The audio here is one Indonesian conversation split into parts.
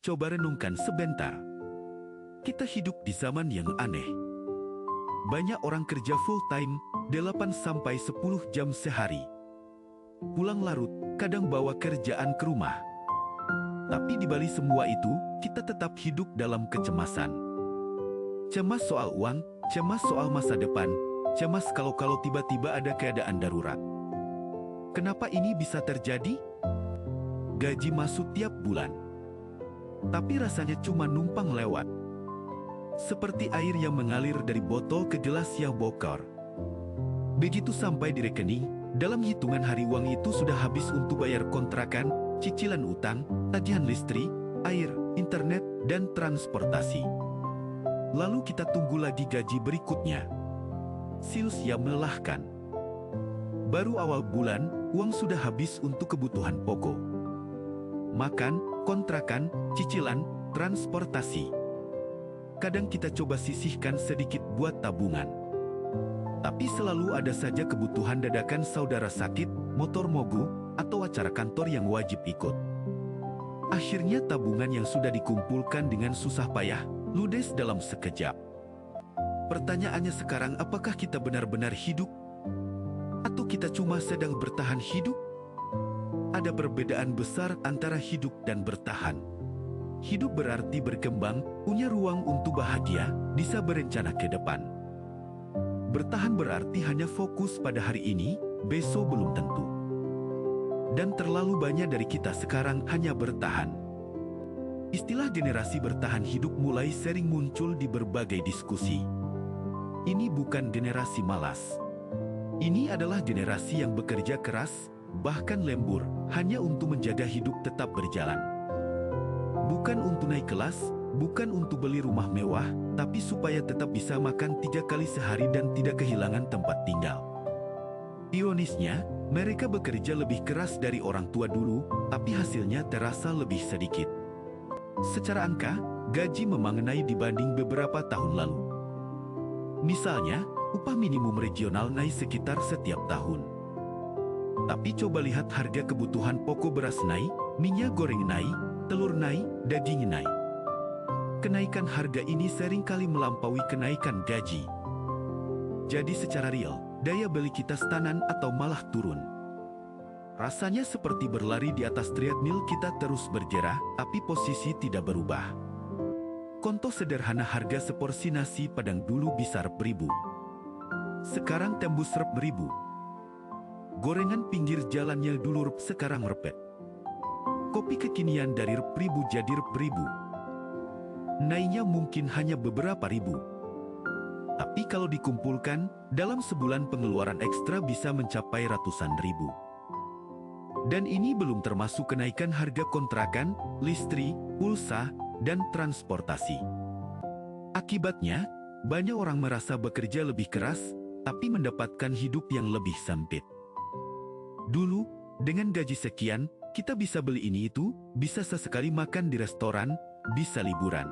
Coba renungkan sebentar. Kita hidup di zaman yang aneh. Banyak orang kerja full time, 8-10 jam sehari. Pulang larut, kadang bawa kerjaan ke rumah. Tapi di balik semua itu, kita tetap hidup dalam kecemasan. Cemas soal uang, cemas soal masa depan, cemas kalau tiba-tiba ada keadaan darurat. Kenapa ini bisa terjadi? Gaji masuk tiap bulan, tapi rasanya cuma numpang lewat. Seperti air yang mengalir dari botol ke gelas yang bocor. Begitu sampai di rekening, dalam hitungan hari uang itu sudah habis untuk bayar kontrakan, cicilan utang, tagihan listrik, air, internet, dan transportasi. Lalu kita tunggu lagi gaji berikutnya. Sius yang melelahkan. Baru awal bulan, uang sudah habis untuk kebutuhan pokok. Makan, kontrakan, cicilan, transportasi. Kadang kita coba sisihkan sedikit buat tabungan. Tapi selalu ada saja kebutuhan dadakan, saudara sakit, motor mogok, atau acara kantor yang wajib ikut. Akhirnya tabungan yang sudah dikumpulkan dengan susah payah, ludes dalam sekejap. Pertanyaannya sekarang, apakah kita benar-benar hidup? Atau kita cuma sedang bertahan hidup? Ada perbedaan besar antara hidup dan bertahan. Hidup berarti berkembang, punya ruang untuk bahagia, bisa berencana ke depan. Bertahan berarti hanya fokus pada hari ini, besok belum tentu. Dan terlalu banyak dari kita sekarang hanya bertahan. Istilah generasi bertahan hidup mulai sering muncul di berbagai diskusi. Ini bukan generasi malas. Ini adalah generasi yang bekerja keras, bahkan lembur, hanya untuk menjaga hidup tetap berjalan. Bukan untuk naik kelas, bukan untuk beli rumah mewah, tapi supaya tetap bisa makan 3 kali sehari dan tidak kehilangan tempat tinggal. Ironisnya, mereka bekerja lebih keras dari orang tua dulu, tapi hasilnya terasa lebih sedikit. Secara angka, gaji memang naik dibanding beberapa tahun lalu. Misalnya, upah minimum regional naik sekitar setiap tahun. Tapi coba lihat harga kebutuhan pokok, beras naik, minyak goreng naik, telur naik, daging naik. Kenaikan harga ini seringkali melampaui kenaikan gaji. Jadi secara real, daya beli kita stagnan atau malah turun. Rasanya seperti berlari di atas treadmill, kita terus bergerak, tapi posisi tidak berubah. Contoh sederhana, harga seporsi nasi Padang dulu bisa Rp1.000. Sekarang tembus Rp1.000. Gorengan pinggir jalannya dulu Rp, sekarang Rp. Kopi kekinian dari Rp1.000 jadi Rp1.000. Naiknya mungkin hanya beberapa ribu. Tapi kalau dikumpulkan, dalam sebulan pengeluaran ekstra bisa mencapai ratusan ribu. Dan ini belum termasuk kenaikan harga kontrakan, listrik, pulsa, dan transportasi. Akibatnya, banyak orang merasa bekerja lebih keras, tapi mendapatkan hidup yang lebih sempit. Dulu, dengan gaji sekian, kita bisa beli ini itu, bisa sesekali makan di restoran, bisa liburan.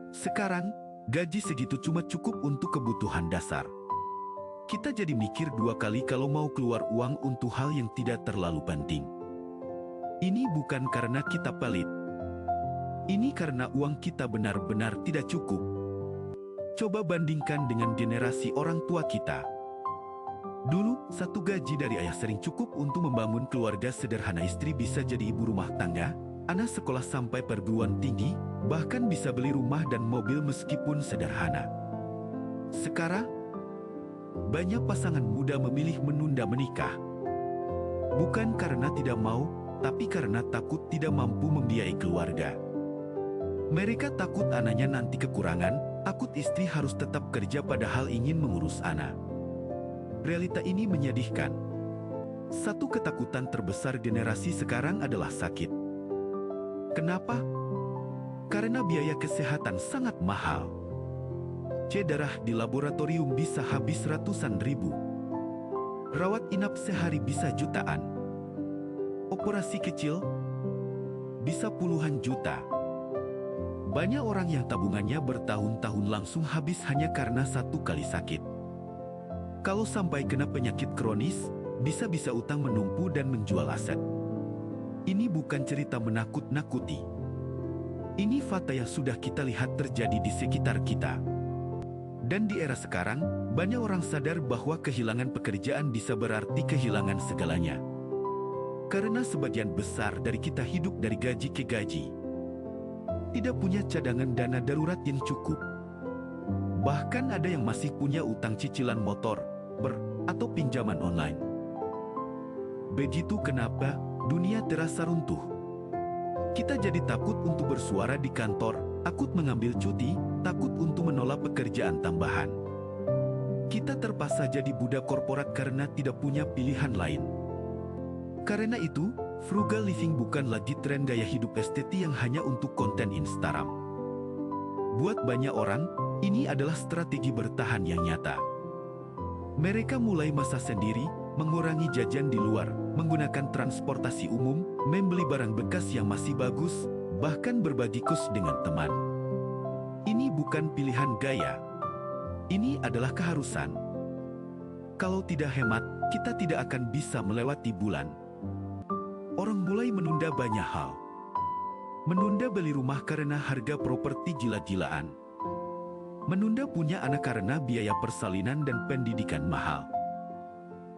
Sekarang, gaji segitu cuma cukup untuk kebutuhan dasar. Kita jadi mikir 2 kali kalau mau keluar uang untuk hal yang tidak terlalu penting. Ini bukan karena kita pelit. Ini karena uang kita benar-benar tidak cukup. Coba bandingkan dengan generasi orang tua kita. Dulu, 1 gaji dari ayah sering cukup untuk membangun keluarga sederhana. Istri bisa jadi ibu rumah tangga, anak sekolah sampai perguruan tinggi, bahkan bisa beli rumah dan mobil meskipun sederhana. Sekarang, banyak pasangan muda memilih menunda menikah. Bukan karena tidak mau, tapi karena takut tidak mampu membiayai keluarga. Mereka takut anaknya nanti kekurangan, takut istri harus tetap kerja padahal ingin mengurus anak. Realita ini menyedihkan. Satu ketakutan terbesar generasi sekarang adalah sakit. Kenapa? Karena biaya kesehatan sangat mahal. Cek darah di laboratorium bisa habis ratusan ribu. Rawat inap sehari bisa jutaan. Operasi kecil bisa puluhan juta. Banyak orang yang tabungannya bertahun-tahun langsung habis hanya karena 1 kali sakit. Kalau sampai kena penyakit kronis, bisa-bisa utang menumpu dan menjual aset. Ini bukan cerita menakut-nakuti. Ini fakta yang sudah kita lihat terjadi di sekitar kita. Dan di era sekarang, banyak orang sadar bahwa kehilangan pekerjaan bisa berarti kehilangan segalanya. Karena sebagian besar dari kita hidup dari gaji ke gaji. Tidak punya cadangan dana darurat yang cukup. Bahkan ada yang masih punya utang cicilan motor, atau pinjaman online. Begitu kenapa dunia terasa runtuh. Kita jadi takut untuk bersuara di kantor, takut mengambil cuti, takut untuk menolak pekerjaan tambahan. Kita terpaksa jadi budak korporat karena tidak punya pilihan lain. Karena itu, frugal living bukan lagi tren gaya hidup estetik yang hanya untuk konten Instagram. Buat banyak orang, ini adalah strategi bertahan yang nyata. Mereka mulai masak sendiri, mengurangi jajan di luar, menggunakan transportasi umum, membeli barang bekas yang masih bagus, bahkan berbagi kos dengan teman. Ini bukan pilihan gaya. Ini adalah keharusan. Kalau tidak hemat, kita tidak akan bisa melewati bulan. Orang mulai menunda banyak hal. Menunda beli rumah karena harga properti gila-gilaan. Menunda punya anak karena biaya persalinan dan pendidikan mahal.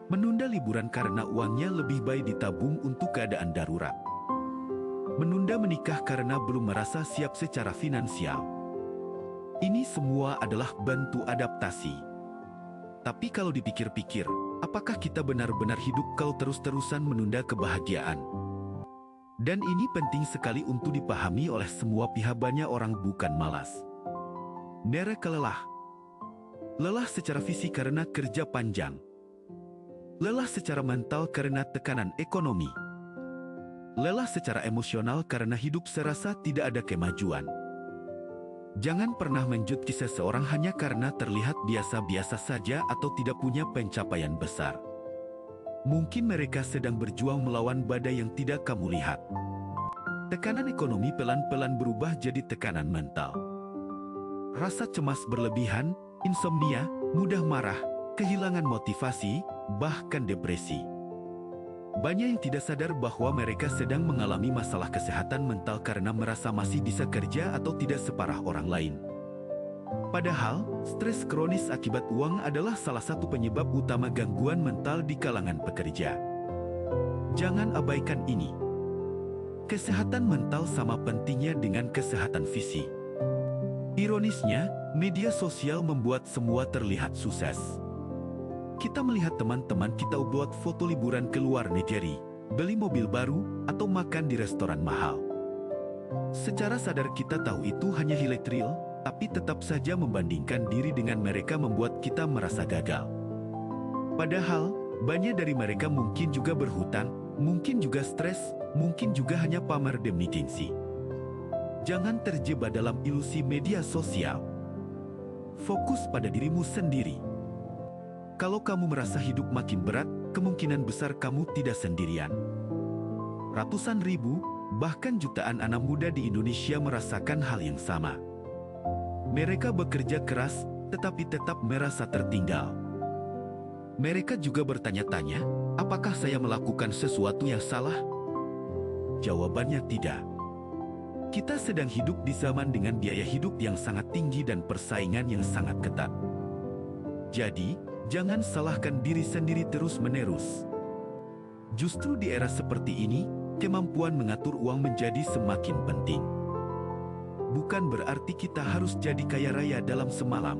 Menunda liburan karena uangnya lebih baik ditabung untuk keadaan darurat. Menunda menikah karena belum merasa siap secara finansial. Ini semua adalah bentuk adaptasi. Tapi kalau dipikir-pikir, apakah kita benar-benar hidup kalau terus-terusan menunda kebahagiaan? Dan ini penting sekali untuk dipahami oleh semua pihak. Banyak orang bukan malas. Mereka lelah. Lelah secara fisik karena kerja panjang. Lelah secara mental karena tekanan ekonomi. Lelah secara emosional karena hidup serasa tidak ada kemajuan. Jangan pernah menjudge seseorang hanya karena terlihat biasa-biasa saja atau tidak punya pencapaian besar. Mungkin mereka sedang berjuang melawan badai yang tidak kamu lihat. Tekanan ekonomi pelan-pelan berubah jadi tekanan mental. Rasa cemas berlebihan, insomnia, mudah marah, kehilangan motivasi, bahkan depresi. Banyak yang tidak sadar bahwa mereka sedang mengalami masalah kesehatan mental karena merasa masih bisa kerja atau tidak separah orang lain. Padahal, stres kronis akibat uang adalah salah satu penyebab utama gangguan mental di kalangan pekerja. Jangan abaikan ini. Kesehatan mental sama pentingnya dengan kesehatan fisik. Ironisnya, media sosial membuat semua terlihat sukses. Kita melihat teman-teman kita buat foto liburan ke luar negeri, beli mobil baru, atau makan di restoran mahal. Secara sadar kita tahu itu hanya highlight reel, tapi tetap saja membandingkan diri dengan mereka membuat kita merasa gagal. Padahal, banyak dari mereka mungkin juga berhutang, mungkin juga stres, mungkin juga hanya pamer demi gengsi. Jangan terjebak dalam ilusi media sosial. Fokus pada dirimu sendiri. Kalau kamu merasa hidup makin berat, kemungkinan besar kamu tidak sendirian. Ratusan ribu, bahkan jutaan anak muda di Indonesia merasakan hal yang sama. Mereka bekerja keras, tetapi tetap merasa tertinggal. Mereka juga bertanya-tanya, apakah saya melakukan sesuatu yang salah? Jawabannya tidak. Kita sedang hidup di zaman dengan biaya hidup yang sangat tinggi dan persaingan yang sangat ketat. Jadi, jangan salahkan diri sendiri terus-menerus. Justru di era seperti ini, kemampuan mengatur uang menjadi semakin penting. Bukan berarti kita harus jadi kaya raya dalam semalam.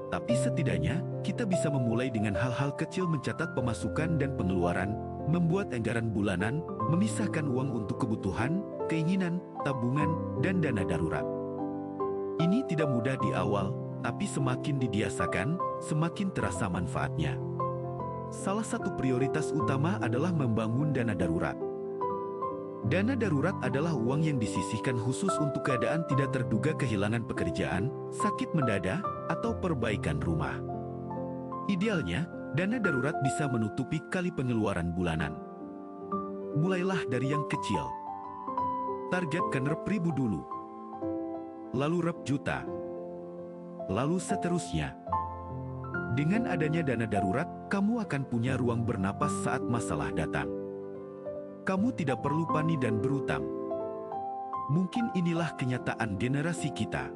Tapi setidaknya, kita bisa memulai dengan hal-hal kecil, mencatat pemasukan dan pengeluaran, membuat anggaran bulanan, memisahkan uang untuk kebutuhan, keinginan, tabungan, dan dana darurat. Ini tidak mudah di awal, tapi semakin dibiasakan, semakin terasa manfaatnya. Salah satu prioritas utama adalah membangun dana darurat. Dana darurat adalah uang yang disisihkan khusus untuk keadaan tidak terduga, kehilangan pekerjaan, sakit mendadak, atau perbaikan rumah. Idealnya, dana darurat bisa menutupi kali pengeluaran bulanan. Mulailah dari yang kecil. Targetkan rp 1.000 dulu. Lalu rp juta. Lalu seterusnya. Dengan adanya dana darurat, kamu akan punya ruang bernapas saat masalah datang. Kamu tidak perlu panik dan berutang. Mungkin inilah kenyataan generasi kita.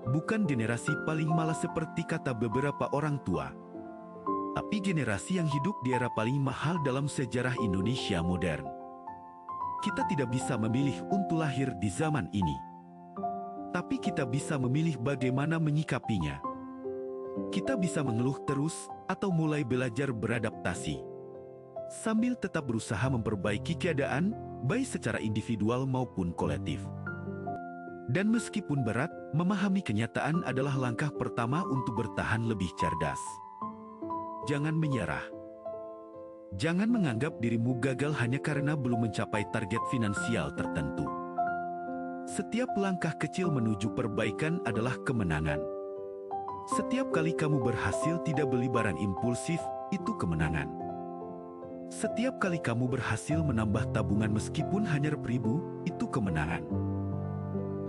Bukan generasi paling malas seperti kata beberapa orang tua, tapi generasi yang hidup di era paling mahal dalam sejarah Indonesia modern. Kita tidak bisa memilih untuk lahir di zaman ini, tapi kita bisa memilih bagaimana menyikapinya. Kita bisa mengeluh terus atau mulai belajar beradaptasi, sambil tetap berusaha memperbaiki keadaan, baik secara individual maupun kolektif. Dan meskipun berat, memahami kenyataan adalah langkah pertama untuk bertahan lebih cerdas. Jangan menyerah. Jangan menganggap dirimu gagal hanya karena belum mencapai target finansial tertentu. Setiap langkah kecil menuju perbaikan adalah kemenangan. Setiap kali kamu berhasil tidak beli barang impulsif, itu kemenangan. Setiap kali kamu berhasil menambah tabungan meskipun hanya Rp1.000, itu kemenangan.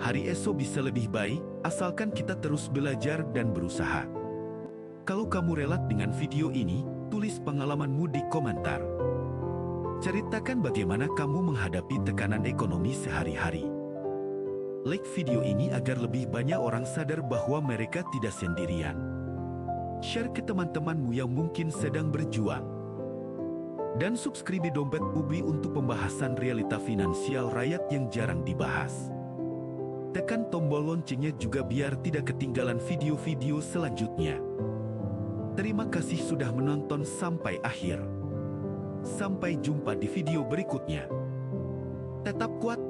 Hari esok bisa lebih baik, asalkan kita terus belajar dan berusaha. Kalau kamu relate dengan video ini, tulis pengalamanmu di komentar. Ceritakan bagaimana kamu menghadapi tekanan ekonomi sehari-hari. Like video ini agar lebih banyak orang sadar bahwa mereka tidak sendirian. Share ke teman-temanmu yang mungkin sedang berjuang. Dan subscribe Dompet Publi untuk pembahasan realita finansial rakyat yang jarang dibahas. Tekan tombol loncengnya juga biar tidak ketinggalan video-video selanjutnya. Terima kasih sudah menonton sampai akhir. Sampai jumpa di video berikutnya. Tetap kuat.